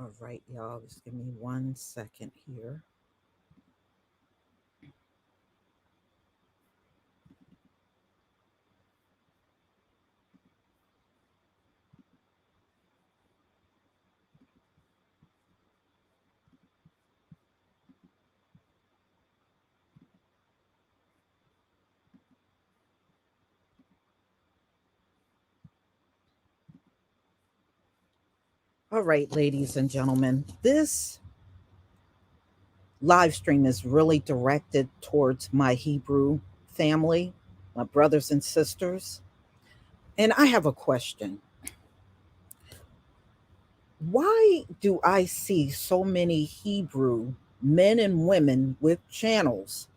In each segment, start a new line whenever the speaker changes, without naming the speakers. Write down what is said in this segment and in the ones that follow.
All right, y'all, just give me 1 second here. All right, ladies and gentlemen, this live stream is really directed towards my Hebrew family, my brothers and sisters. And I have a question. Why do I see so many Hebrew men and women with channels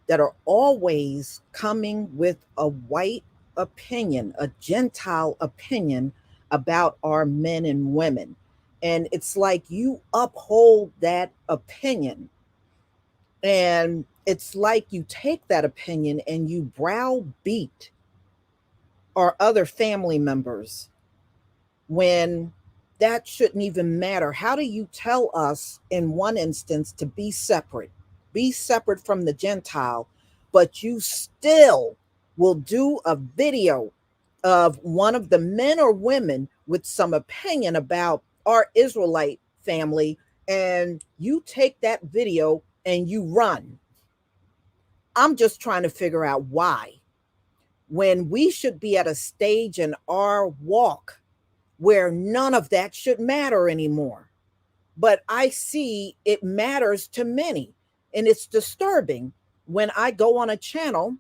that are always coming with a white opinion, a Gentile opinion about our men and women? And it's like you uphold that opinion. And it's like you take that opinion and you browbeat our other family members when that shouldn't even matter. How do you tell us in one instance to be separate from the Gentile, but you still will do a video of one of the men or women with some opinion about our Israelite family, and you take that video and you run? I'm just trying to figure out why, when we should be at a stage in our walk where none of that should matter anymore. But I see it matters to many. And it's disturbing when I go on a channel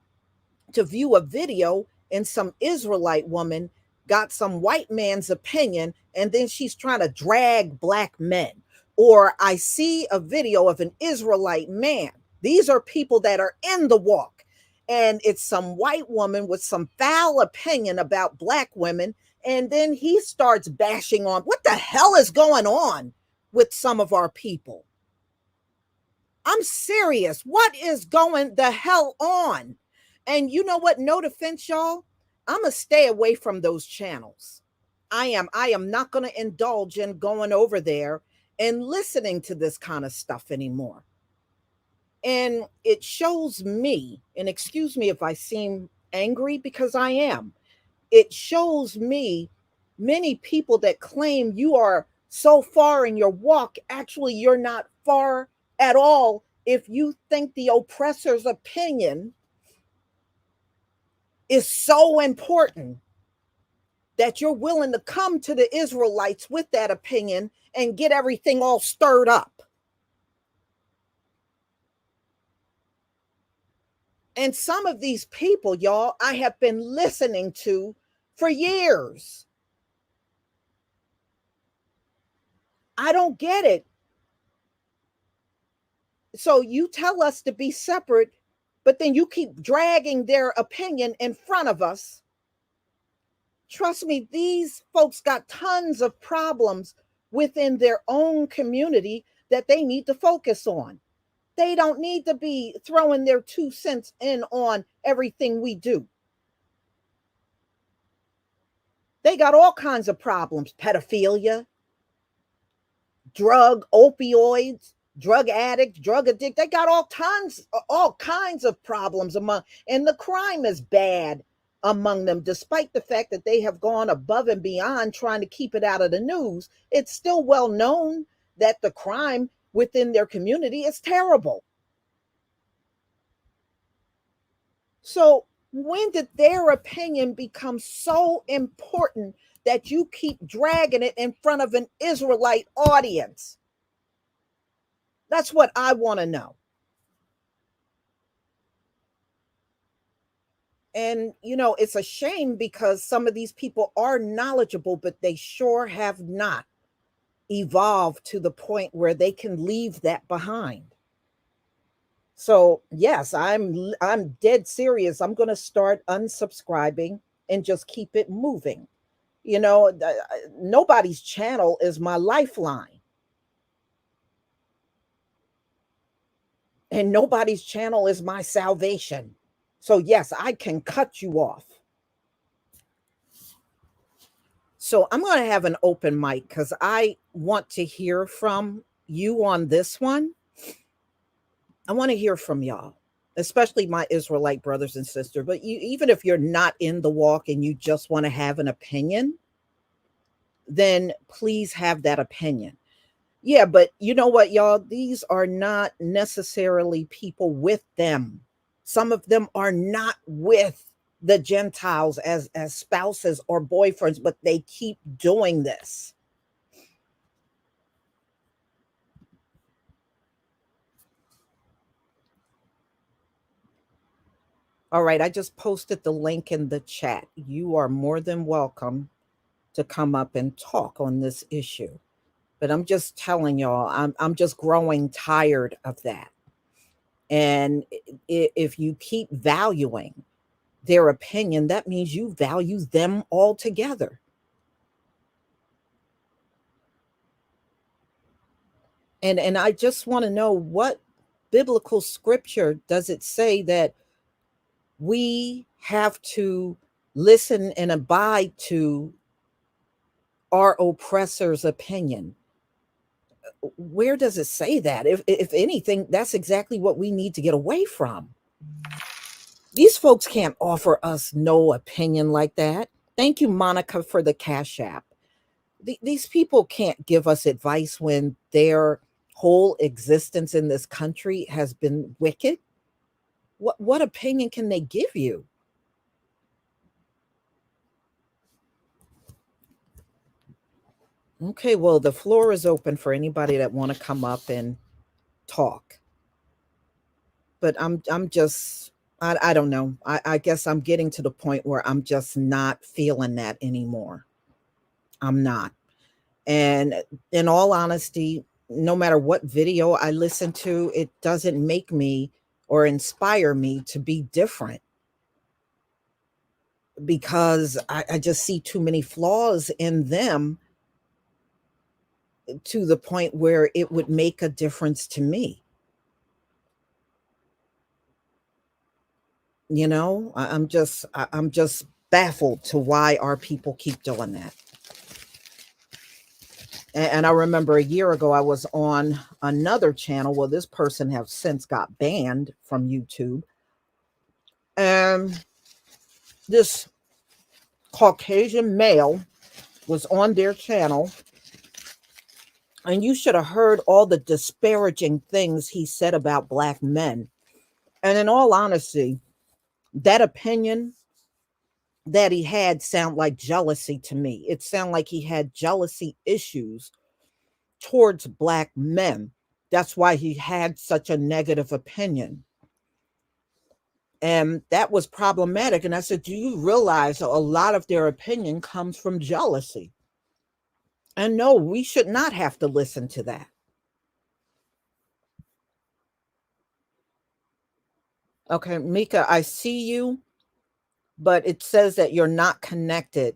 to view a video and some Israelite woman got some white man's opinion and then she's trying to drag black men. Or I see a video of an Israelite man. These are people that are in the walk. And it's some white woman with some foul opinion about black women. And then he starts bashing on what the hell is going on with some of our people. I'm serious. What is going the hell on? And you know what? No defense, y'all. I'm going to stay away from those channels. I am not going to indulge in going over there and listening to this kind of stuff anymore. And it shows me, and excuse me if I seem angry, because I am. It shows me many people that claim you are so far in your walk. Actually, you're not far at all if you think the oppressor's opinion is so important that you're willing to come to the Israelites with that opinion and get everything all stirred up. And some of these people, y'all, I have been listening to for years. I don't get it. So you tell us to be separate, but then you keep dragging their opinion in front of us. Trust me, these folks got tons of problems within their own community that they need to focus on. They don't need to be throwing their 2 cents in on everything we do. They got all kinds of problems: pedophilia, opioids, drug addicts, drug addict. They got all kinds of problems and the crime is bad among them, despite the fact that they have gone above and beyond trying to keep it out of the news. It's still well known that the crime within their community is terrible. So when did their opinion become so important that you keep dragging it in front of an Israelite audience? That's what I want to know. And, it's a shame because some of these people are knowledgeable, but they sure have not evolved to the point where they can leave that behind. So, yes, I'm dead serious. I'm going to start unsubscribing and just keep it moving. Nobody's channel is my lifeline, and nobody's channel is my salvation. So, yes, I can cut you off. So, I'm going to have an open mic because I want to hear from you on this one. I want to hear from y'all, especially my Israelite brothers and sisters. But even if you're not in the walk and you just want to have an opinion, then please have that opinion. Yeah, but you know what, y'all? These are not necessarily people with them. Some of them are not with the Gentiles as spouses or boyfriends, but they keep doing this. All right, I just posted the link in the chat. You are more than welcome to come up and talk on this issue. But I'm just telling y'all, I'm just growing tired of that. And if you keep valuing their opinion, that means you value them altogether. And I just want to know, what biblical scripture does it say that we have to listen and abide to our oppressor's opinion? Where does it say that? If anything, that's exactly what we need to get away from. These folks can't offer us no opinion like that. Thank you, Monica, for the Cash App. These people can't give us advice when their whole existence in this country has been wicked. What opinion can they give you? Okay, well, the floor is open for anybody that want to come up and talk. But I'm just, I don't know. I guess I'm getting to the point where I'm just not feeling that anymore. I'm not. And in all honesty, no matter what video I listen to, it doesn't make me or inspire me to be different, because I just see too many flaws in them to the point where it would make a difference to me. I'm just baffled to why our people keep doing that. And I remember a year ago I was on another channel. Well, this person have since got banned from YouTube. And this Caucasian male was on their channel, and you should have heard all the disparaging things he said about Black men. And in all honesty, that opinion that he had sound like jealousy to me. It sounded like he had jealousy issues towards Black men. That's why he had such a negative opinion. And that was problematic. And I said, do you realize a lot of their opinion comes from jealousy? And no, we should not have to listen to that. Okay, Mika, I see you, but it says that you're not connected.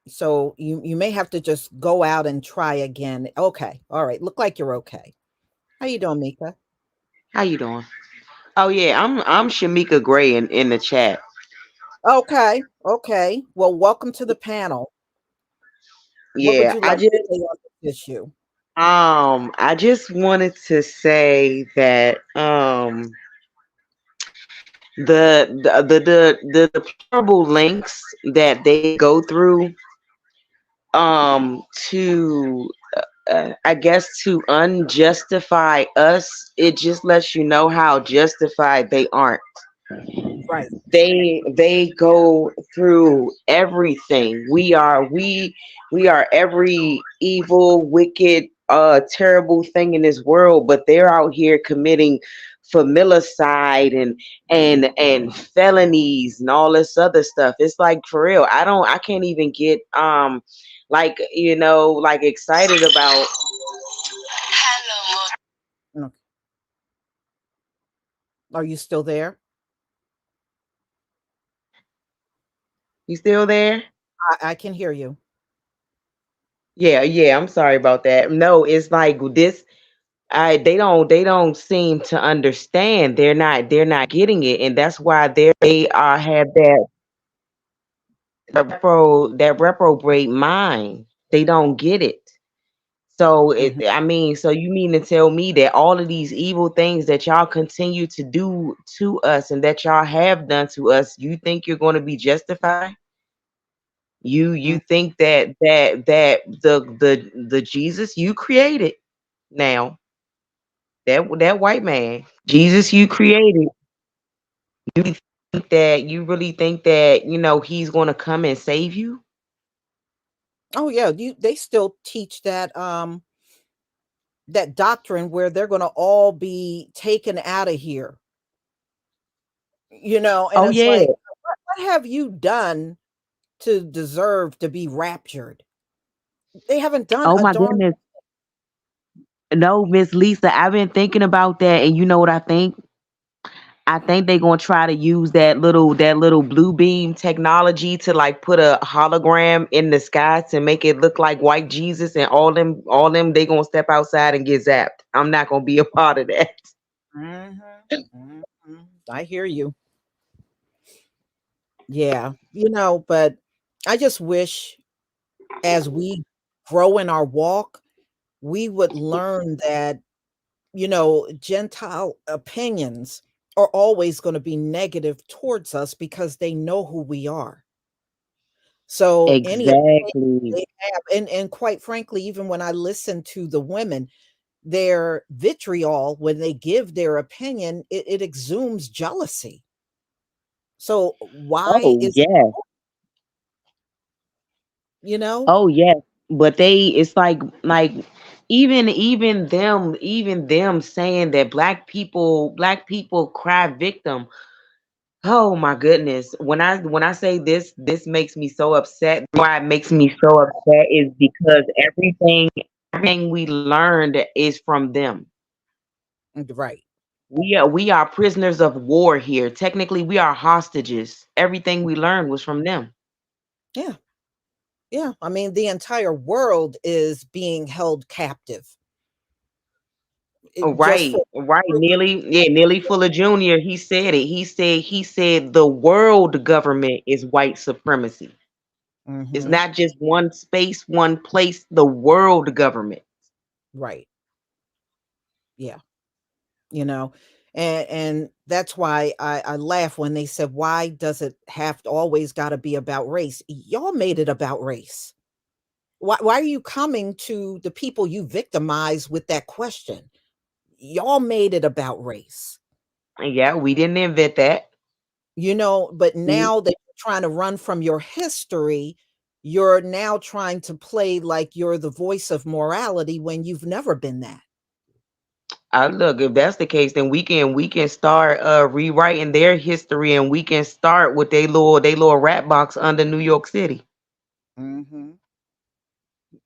So you may have to just go out and try again. Okay. All right. Look like you're okay. How you doing, Mika?
How you doing? Oh yeah, I'm Shamika Gray in the chat.
Okay. Okay. Well, welcome to the panel. What would
Yeah,
you like to say on this issue?
I just wanted to say that the deplorable lengths that they go through to I guess to unjustify us, it just lets you know how justified they aren't.
Right.
They go through everything. We are every evil, wicked terrible thing in this world, but they're out here committing familicide and felonies and all this other stuff. It's like, for real, I can't even get like, like excited about.
Okay. Are you still there?
You still there?
I can hear you.
Yeah, yeah, I'm sorry about that. No, it's like this. I they don't seem to understand. They're not getting it, and that's why they have that reprobate mind. They don't get it. So
Hmm.
I mean, so you mean to tell me that all of these evil things that y'all continue to do to us and that y'all have done to us, you think you're going to be justified? You think that the Jesus you created now, that white man, Jesus you created, you really think that, he's going to come and save you?
Oh yeah, they still teach that doctrine where they're going to all be taken out of here. And
Oh
it's
yeah.
like, what have you done to deserve to be raptured? They haven't done
Oh
a
my
darn.
goodness. No, Miss Lisa, I've been thinking about that, and you know what I think? I think they're gonna try to use that little blue beam technology to like put a hologram in the sky to make it look like white Jesus, and all them they gonna step outside and get zapped. I'm not gonna be a part of that.
Mhm, mhm. I hear you. Yeah, but I just wish as we grow in our walk, we would learn that, Gentile opinions are always going to be negative towards us because they know who we are. So any opinion
Exactly.
they have, and quite frankly, even when I listen to the women, their vitriol when they give their opinion, it exudes jealousy. So why
Oh
is
yeah.
you know?
Oh yes. But it's like even them saying that black people cry victim. Oh my goodness. When I say this makes me so upset. Why it makes me so upset is because everything we learned is from them.
Right.
We are prisoners of war here. Technically, we are hostages. Everything we learned was from them.
Yeah. Yeah. I mean, the entire world is being held captive.
Oh,
Just
right, right. Nearly, yeah, Nearly Fuller Jr. He said it. He said the world government is white supremacy. It's
Mhm.
not just one space, one place, the world government.
Right. Yeah. You know, and that's why I laugh when they said, "Why does it have to always got to be about race?" Y'all made it about race. Why are you coming to the people you victimize with that question? Y'all made it about race.
Yeah, we didn't invent that.
But
We,
now that you're trying to run from your history, you're now trying to play like you're the voice of morality when you've never been that.
look, if that's the case, then we can start rewriting their history, and we can start with they little rat box under New York City.
Mhm.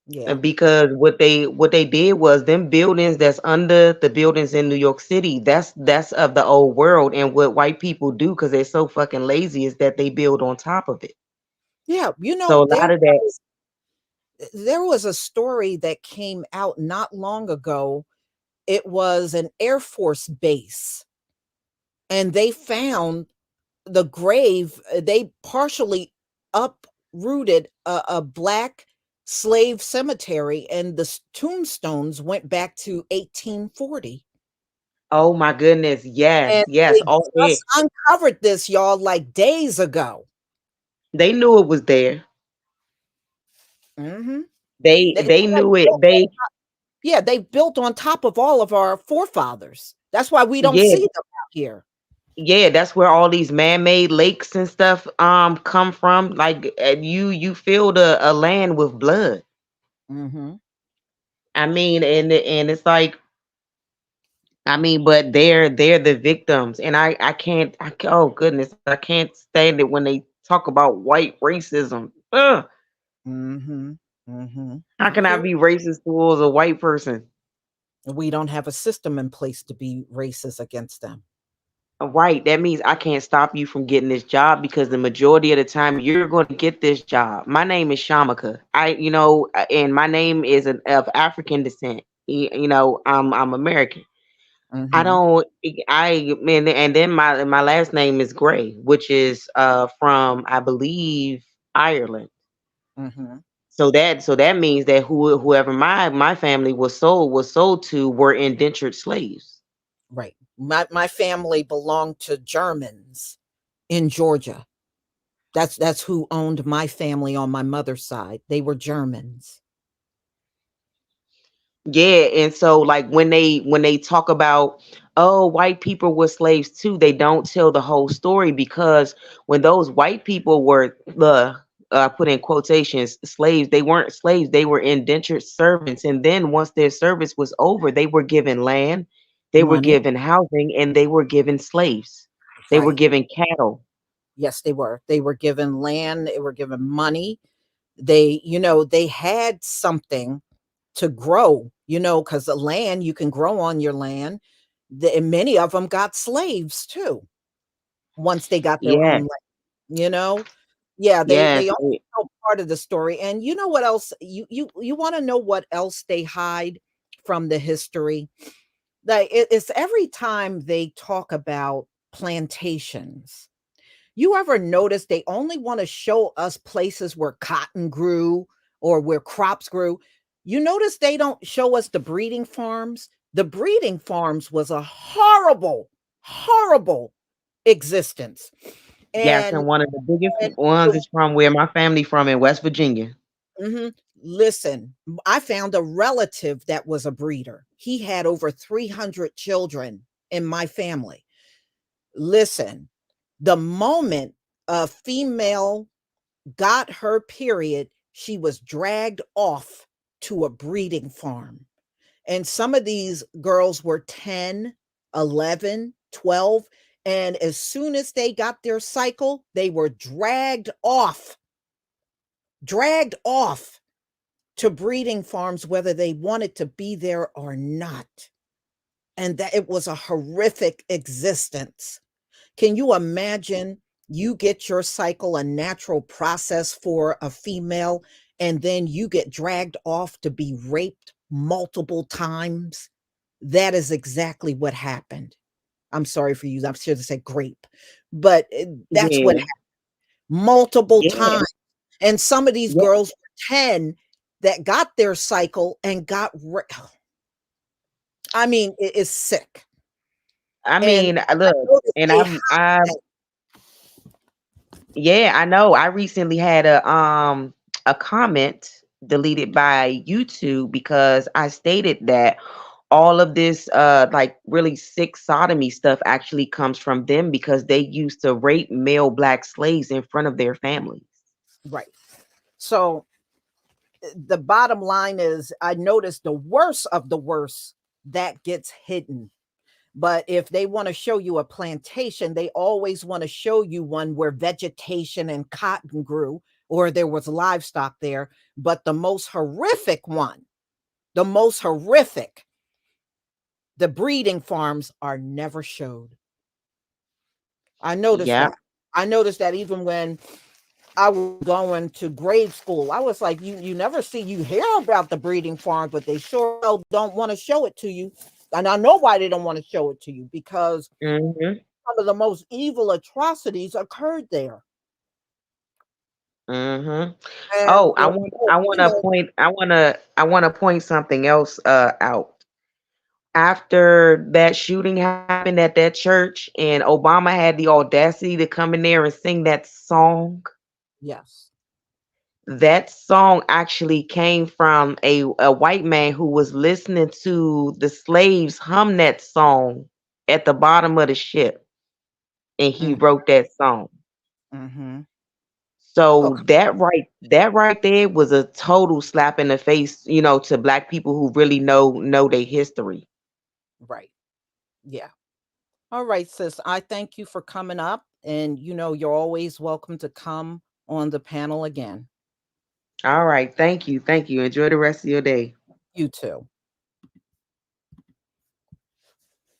Yeah.
Because what they did was them buildings that's under the buildings in New York City, that's of the old world. And what white people do, because they're so fucking lazy, is that they build on top of it.
Yeah,
So a lot of that.
there was a story that came out not long ago. It was an Air Force base, and they found the grave. They partially uprooted a black slave cemetery, and the tombstones went back to 1840.
Oh my goodness, yes,
And
yes.
they
Oh yeah.
just uncovered this, y'all, like days ago.
They knew it was there.
Hmm.
They
Have
knew it.
built Yeah, they built on top of all of our forefathers. That's why we don't
Yeah,
see them out here.
yeah, that's where all these man-made lakes and stuff come from. Like you filled a land with blood.
Mhm.
I mean, and it's like, I mean, but they're the victims, and oh goodness, I can't stand it when they talk about white racism. Ugh,
Mm-hmm. Mm-hmm.
how can I
Here,
be racist towards a white person?
we don't have a system in place to be racist against them.
Right, that means I can't stop you from getting this job because the majority of the time you're going to get this job. My name is Shamika. And my name is of African descent. I'm American. I
Mm-hmm.
don't. And then my last name is Gray, which is from, I believe, Ireland.
Mm-hmm.
So that means that whoever my family was sold to were indentured slaves.
Right. My family belonged to Germans in Georgia. That's who owned my family on my mother's side. They were Germans.
Yeah, and so like when they talk about, oh, white people were slaves too, they don't tell the whole story, because when those white people were the put in quotations slaves, they weren't slaves, they were indentured servants. And then once their service was over, they were given land, they were
Money.
given housing, and they were given slaves. They were
Right.
given cattle.
Yes, they were. They were given land, they were given money. They had something to grow, because the land, you can grow on your land. And many of them got slaves too once they got their own
Yeah.
land, you know? Yeah, they
Yes.
only tell part of the story. And you know what else? You want to know what else they hide from the history? Like it's every time they talk about plantations. You ever notice they only want to show us places where cotton grew or where crops grew? You notice they don't show us the breeding farms? The breeding farms was a horrible, horrible existence.
Yes,
And
and one of the biggest
and
ones is from where my family from, in West Virginia.
mhm. Listen, I found a relative that was a breeder. He had over 300 children in my family. Listen, the moment a female got her period, she was dragged off to a breeding farm. And some of these girls were 10, 11, 12. And as soon as they got their cycle, they were dragged off to breeding farms, whether they wanted to be there or not. And that it was a horrific existence. Can you imagine you get your cycle, a natural process for a female, and then you get dragged off to be raped multiple times? That is exactly what happened. I'm sorry for you. I'm sure to say grape, but that's what
Yeah.
happened multiple
Yeah.
times. And some of these
Yeah.
girls were 10 that got their cycle and I mean, it is sick.
I
And
mean,
I
look,
know that
and
they hide
I'm
that.
yeah, I know. I recently had a comment deleted by YouTube because I stated that all of this like really sick sodomy stuff actually comes from them, because they used to rape male black slaves in front of their families.
Right. So the bottom line is I noticed the worst of the worst that gets hidden. But if they want to show you a plantation, they always want to show you one where vegetation and cotton grew or there was livestock there. But the most horrific one, the most horrific, the breeding farms are never showed. I noticed
Yeah.
that. I noticed that even when I was going to grade school, I was like, you never see, you hear about the breeding farm, but they sure don't want to show it to you. And I know why they don't want to show it to you, because
Mhm.
some of the most evil atrocities occurred there.
Mhm.
And
Oh, I want to point something else out. After that shooting happened at that church and Obama had the audacity to come in there and sing
yes.
that song actually came from a white man who was listening to the slaves hum that song at the bottom of the ship, and he
Mm,
wrote that song.
mhm.
So
Okay.
that right there was a total slap in the face, to black people who really know their history.
Right. Yeah. All right, sis. I thank you for coming up. And you're always welcome to come on the panel again.
All right, thank you. Thank you. Enjoy the rest of your day.
You too.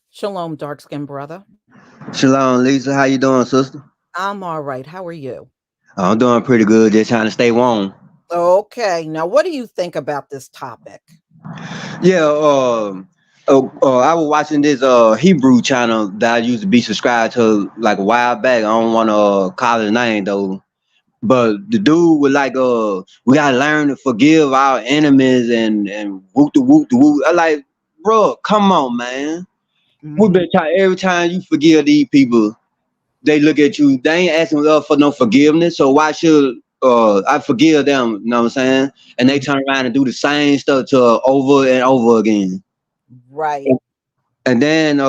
Shalom, dark skinned brother.
Shalom, Lisa. How you doing, sister?
I'm all right. How are you?
I'm doing pretty good. Just trying to stay warm.
Okay. Now, what do you think about this topic?
Yeah. I was watching this Hebrew channel that I used to be subscribed to like a while back. I don't want to call his name though. But the dude was like, we gotta learn to forgive our enemies and whoop the whoop the whoop. I like, bro, come on, man. We
Hmm.
been trying every time you forgive these people. They look at you, they ain't asking us for no forgiveness. So why should I forgive them? You know what I'm saying? And they turn around and do the same stuff to over and over again.
Right.
And then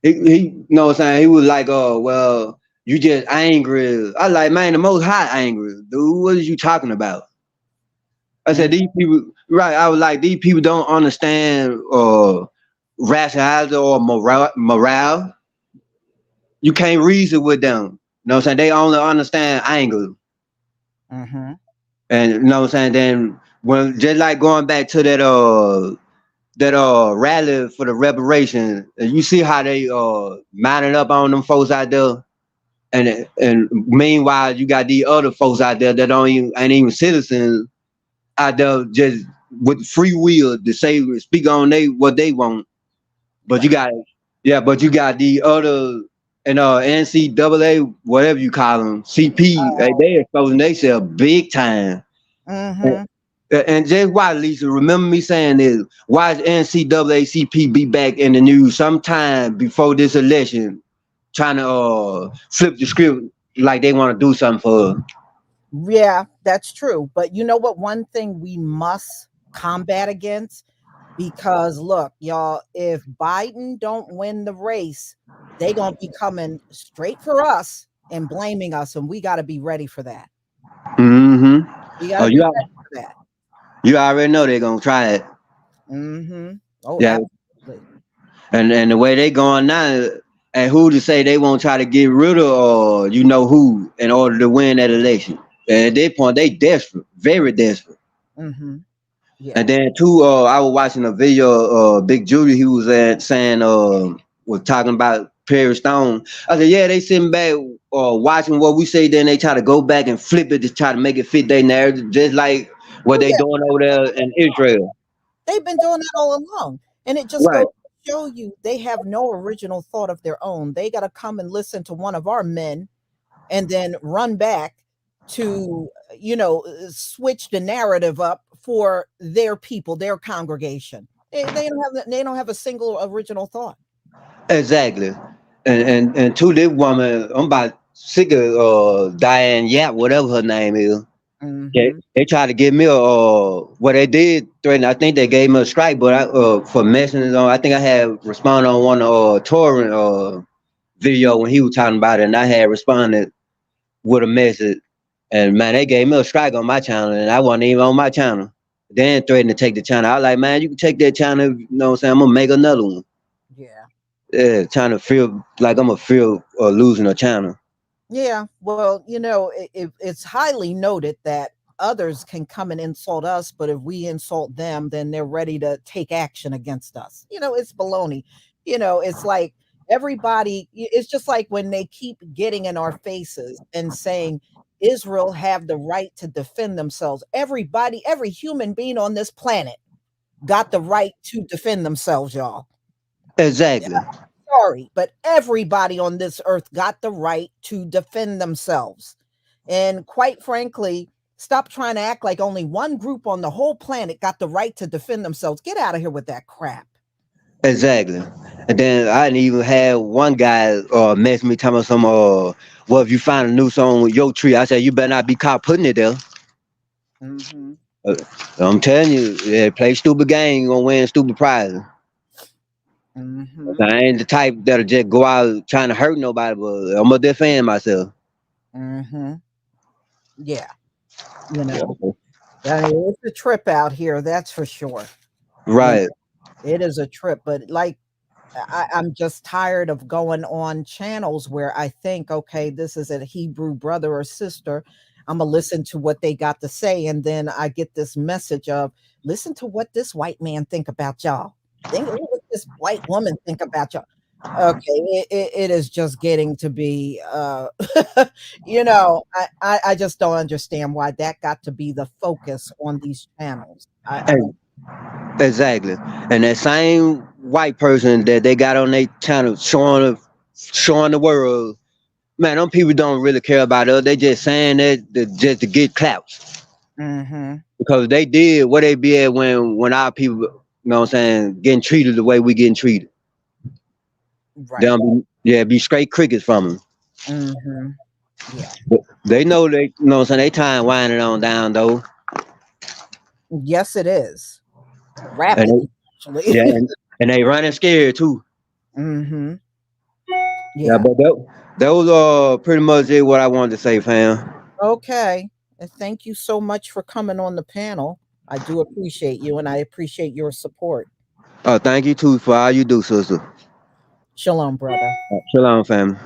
he you know what I'm saying, he was like, well, you just angry. I like, man, the most high angry, dude. What is you talking about? I said,
Mm-hmm.
these people, right? I was like, these people don't understand rationality or morale. You can't reason with them. You know what I'm saying? They only understand anger.
Mm-hmm.
And you know what I'm saying? Then when just like going back to that rally for the reparation, and you see how they mounted up on them folks out there. And meanwhile you got these other folks out there that don't even ain't even citizens out there just with free will to say speak on they what they want. But you
Right.
got but you got the other and NCAA, whatever you call them, CP, they exposing themselves big time.
Mm-hmm.
And just why, Lisa, remember me saying this, why NCAACP be back in the news sometime before this election trying to flip the script like they want to do something for us?
Yeah, that's true. But you know what? One thing we must combat against, because look, y'all, if Biden don't win the race, they gonna be coming straight for us and blaming us, and we got to be ready for that.
Mm-hmm.
We got
Oh,
to be ready for that.
you already know they're gonna try it.
Mm-hmm. Oh,
Yeah.
absolutely.
And the way they going now, and who to say they won't try to get rid of you know who in order to win that election. And at that point they desperate, very desperate.
Mm-hmm. Yeah.
And then too, I was watching a video. Big Judy, he was saying, was talking about Perry Stone. I said, yeah, they sitting back, watching what we say. Then they try to go back and flip it to try to make it fit their narrative, just like what
Oh,
they
yeah.
doing over there in Israel.
They've been doing that all along. And it just
Right.
goes to show you they have no original thought of their own. They got to come and listen to one of our men and then run back to, switch the narrative up for their people, their congregation. They don't have a single original thought.
Exactly. And to this woman, I'm about sick of Diane Yap, whatever her name is.
Hmm.
They tried to give me a what they did threaten. I think they gave me a strike, but for messing on. I think I had responded on one touring video when he was talking about it, and I had responded with a message. And man, they gave me a strike on my channel, and I wasn't even on my channel. Then threatened to take the channel. I was like, man, you can take that channel. You know what I'm saying? I'm gonna make another one.
Yeah.
Yeah, trying to feel like I'm gonna feel losing a channel.
Yeah, well, it's highly noted that others can come and insult us, but if we insult them, then they're ready to take action against us. It's baloney. It's like it's just like when they keep getting in our faces and saying Israel have the right to defend themselves. Everybody, every human being on this planet got the right to defend themselves, y'all.
Exactly.
Sorry, but everybody on this earth got the right to defend themselves. And quite frankly, stop trying to act like only one group on the whole planet got the right to defend themselves. Get out of here with that crap.
Exactly. And then I didn't even have one guy mess me talking about some well, if you find a new song with your tree, I said you better not be caught putting it there.
Mm-hmm.
Uh, I'm telling you, yeah, play stupid game, you gonna win stupid prizes.
Mm-hmm.
I ain't the type that'll just go out trying to hurt nobody, but I'm gonna defend myself.
Mm-hmm. Yeah, you
Yeah.
know, I mean, it's a trip out here, that's for sure. You
Right.
know, it is a trip, but like I'm just tired of going on channels where I think, okay, this is a Hebrew brother or sister. I'm gonna listen to what they got to say, and then I get this message of, listen to what this white man think about y'all. Think what this white woman think about y'all. Okay, it is just getting to be, I just don't understand why that got to be the focus on these channels. I don't.
Exactly. And that same white person that they got on their channel showing the world, man, them people don't really care about us. They just saying that just to get clouts.
Mm-hmm.
Because they did what they did when our people, you know what I'm saying, getting treated the way we getting treated. They
Right.
don't be, yeah, be straight crickets from them.
Mm-hmm. Yeah.
But they know they, you know what I'm saying, they time winding on down though.
Yes, it is.
And
Rapidly, actually.
yeah, and they running scared too.
Mhm.
Yeah,
Yeah.
but those are pretty much it what I wanted to say, fam.
Okay. And thank you so much for coming on the panel. I do appreciate you, and I appreciate your support.
Thank you too for all you do, sister.
Shalom, brother.
Shalom, family.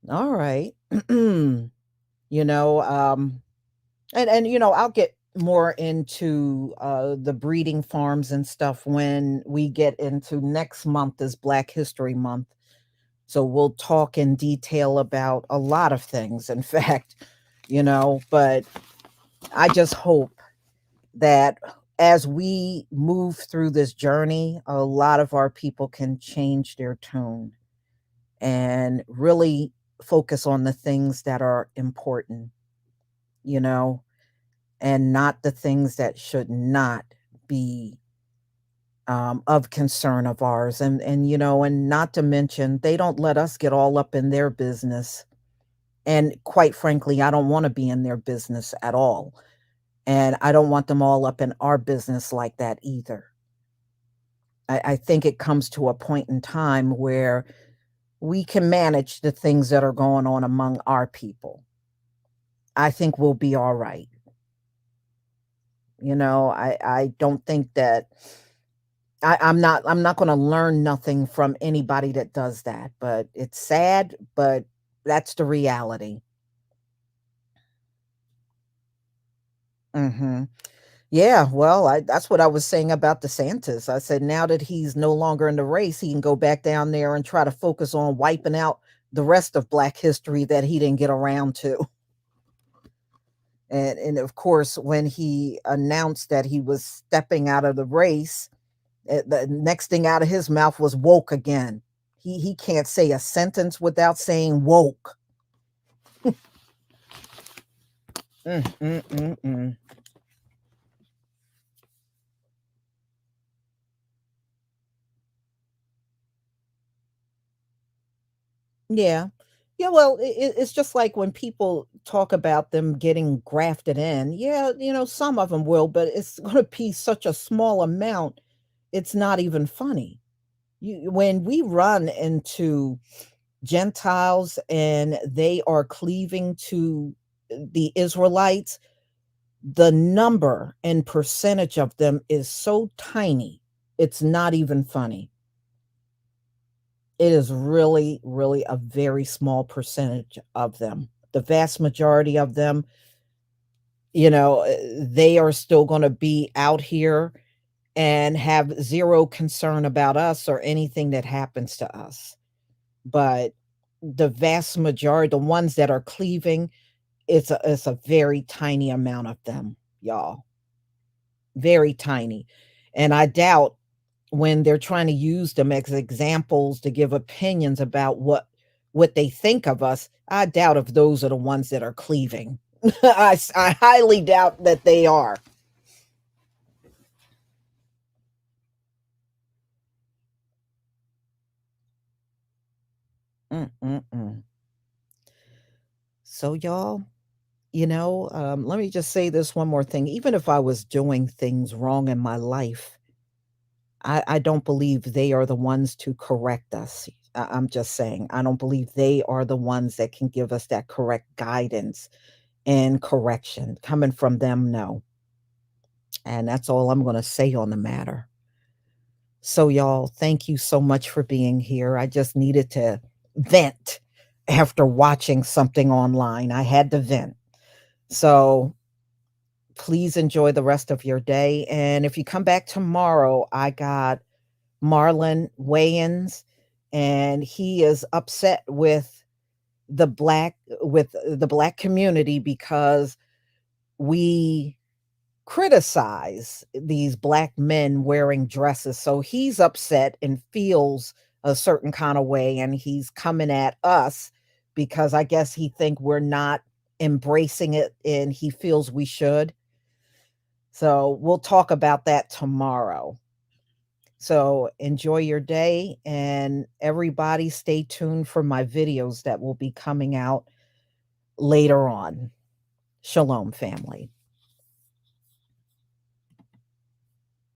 All right. you know, and I'll get more into the breeding farms and stuff when we get into next month is Black History Month. So we'll talk in detail about a lot of things, in fact, but I just hope that as we move through this journey, a lot of our people can change their tune and really focus on the things that are important, you know, and not the things that should not be of concern of ours. And not to mention, they don't let us get all up in their business. And quite frankly, I don't want to be in their business at all. And I don't want them all up in our business like that either. I think it comes to a point in time where we can manage the things that are going on among our people. I think we'll be all right. I don't think that I'm not gonna learn nothing from anybody that does that. But it's sad, but that's the reality. Hmm. Yeah, well, that's what I was saying about DeSantis. I said now that he's no longer in the race, he can go back down there and try to focus on wiping out the rest of Black history that he didn't get around to. And of course, when he announced that he was stepping out of the race, the next thing out of his mouth was woke again. He can't say a sentence without saying woke. Mm, mm, mm, mm. Yeah. Yeah, well, it's just like when people talk about them getting grafted in. Yeah, some of them will, but it's going to be such a small amount. It's not even funny. When we run into Gentiles and they are cleaving to the Israelites, the number and percentage of them is so tiny. It's not even funny. It is really, really a very small percentage of them. The vast majority of them, they are still going to be out here and have zero concern about us or anything that happens to us. But the vast majority, the ones that are cleaving, it's a very tiny amount of them, y'all. Very tiny. And I doubt when they're trying to use them as examples to give opinions about what they think of us, I doubt if those are the ones that are cleaving. I highly doubt that they are. Mm-mm-mm. So, y'all, let me just say this one more thing. Even if I was doing things wrong in my life, I don't believe they are the ones to correct us. I'm just saying, I don't believe they are the ones that can give us that correct guidance and correction. Coming from them, no. And that's all I'm going to say on the matter. So, y'all, thank you so much for being here. I just needed to vent after watching something online. I had to vent. So, please enjoy the rest of your day. And if you come back tomorrow, I got Marlon Wayans, and he is upset with the black community because we criticize these black men wearing dresses. So he's upset and feels a certain kind of way, and he's coming at us because I guess he think we're not embracing it and he feels we should. So we'll talk about that tomorrow. So enjoy your day, and everybody stay tuned for my videos that will be coming out later on. Shalom, family.